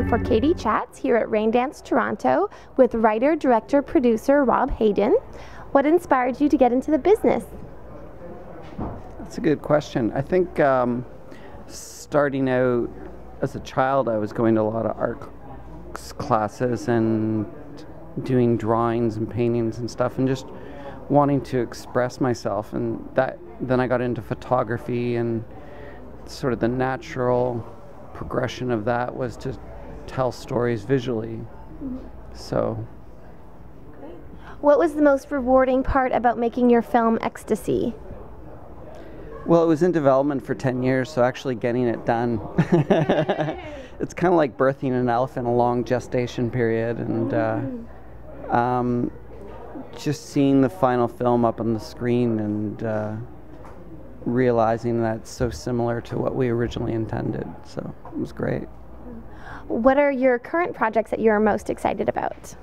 reporting for Katie Chats here at RAINDANCE Toronto with writer, director, producer ROB HEYDON. What inspired you to get into the business? That's a good question. I think starting out as a child, I was going to a lot of art classes and doing drawings and paintings and stuff, and just wanting to express myself. And then I got into photography, and sort of the natural progression of that was to tell stories visually. So, what was the most rewarding part about making your film Ecstasy? Well, it was in development for 10 years, so actually getting it done. It's kind of like birthing an elephant, a long gestation period, and just seeing the final film up on the screen and realizing that it's so similar to what we originally intended. So it was great. What are your current projects that you're most excited about?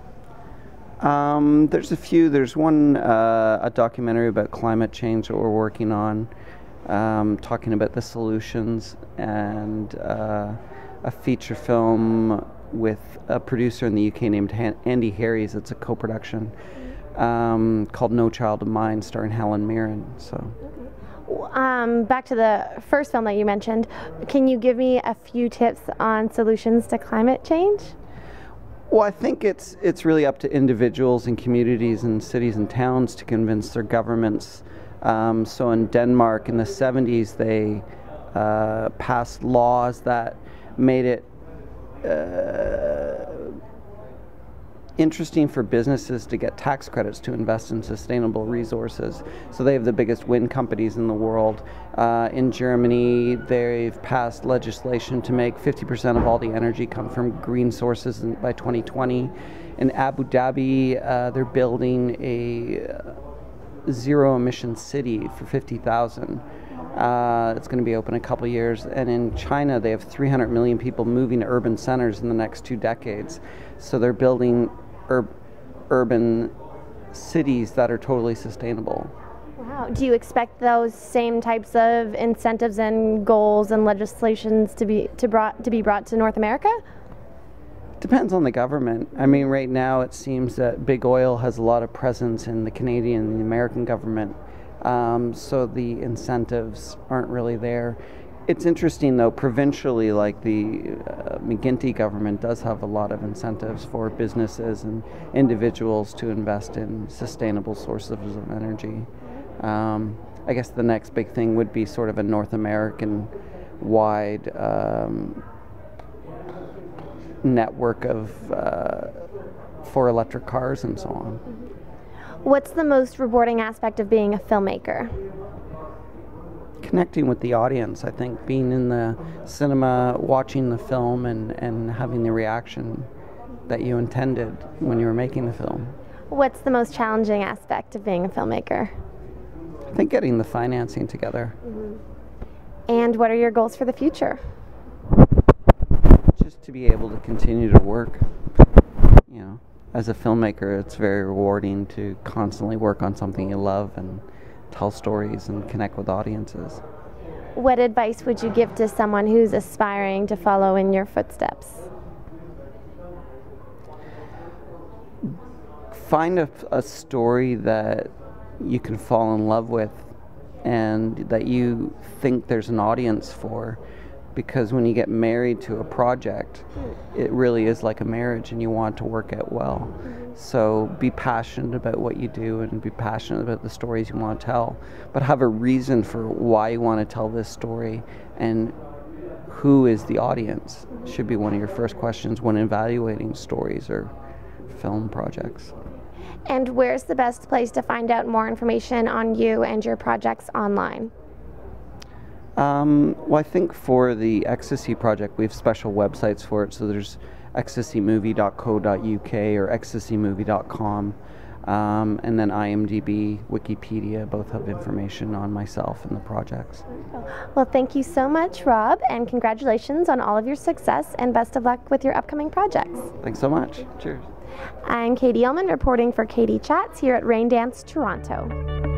There's a few. There's one, a documentary about climate change that we're working on, talking about the solutions, and a feature film with a producer in the UK named Andy Harries. It's a co-production called No Child of Mine, starring Helen Mirren. So. Back to the first film that you mentioned, can you give me a few tips on solutions to climate change? Well, I think it's really up to individuals and communities and cities and towns to convince their governments. So in Denmark in the 70s, they passed laws that made it interesting for businesses to get tax credits to invest in sustainable resources. So they have the biggest wind companies in the world. In Germany, they've passed legislation to make 50% of all the energy come from green sources by 2020. In Abu Dhabi, they're building a zero-emission city for 50,000. It's going to be open in a couple of years. And in China, they have 300 million people moving to urban centers in the next 2 decades. So they're building urban cities that are totally sustainable. Wow. Do you expect those same types of incentives and goals and legislations to be brought to North America? Depends on the government. I mean, right now it seems that big oil has a lot of presence in the Canadian and the American government, so the incentives aren't really there. It's interesting though, provincially, like the McGuinty government does have a lot of incentives for businesses and individuals to invest in sustainable sources of energy. I guess the next big thing would be sort of a North American wide network of for electric cars and so on. What's the most rewarding aspect of being a filmmaker? Connecting with the audience. I think being in the cinema, watching the film, and having the reaction that you intended when you were making the film. What's the most challenging aspect of being a filmmaker? I think getting the financing together. And what are your goals for the future? Just to be able to continue to work. You know, as a filmmaker, it's very rewarding to constantly work on something you love and tell stories and connect with audiences. What advice would you give to someone who's aspiring to follow in your footsteps? Find a story that you can fall in love with and that you think there's an audience for, because when you get married to a project, it really is like a marriage and you want it to work out well. So be passionate about what you do and be passionate about the stories you want to tell, but have a reason for why you want to tell this story, and who is the audience should be one of your first questions when evaluating stories or film projects. And where's the best place to find out more information on you and your projects online? Well, I think for the Ecstasy project, we have special websites for it. So there's ecstasymovie.co.uk or ecstasymovie.com. And then IMDb, Wikipedia, both have information on myself and the projects. Well, thank you so much, Rob, and congratulations on all of your success, and best of luck with your upcoming projects. Thanks so much. Cheers. I'm Katie Uhlmann reporting for Katie Chats here at RAINDANCE Toronto.